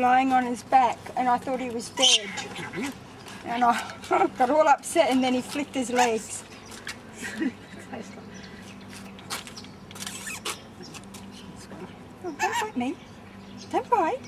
lying on his back, and I thought he was dead. And I got all upset, and then he flicked his legs. Oh, don't bite me. Don't bite.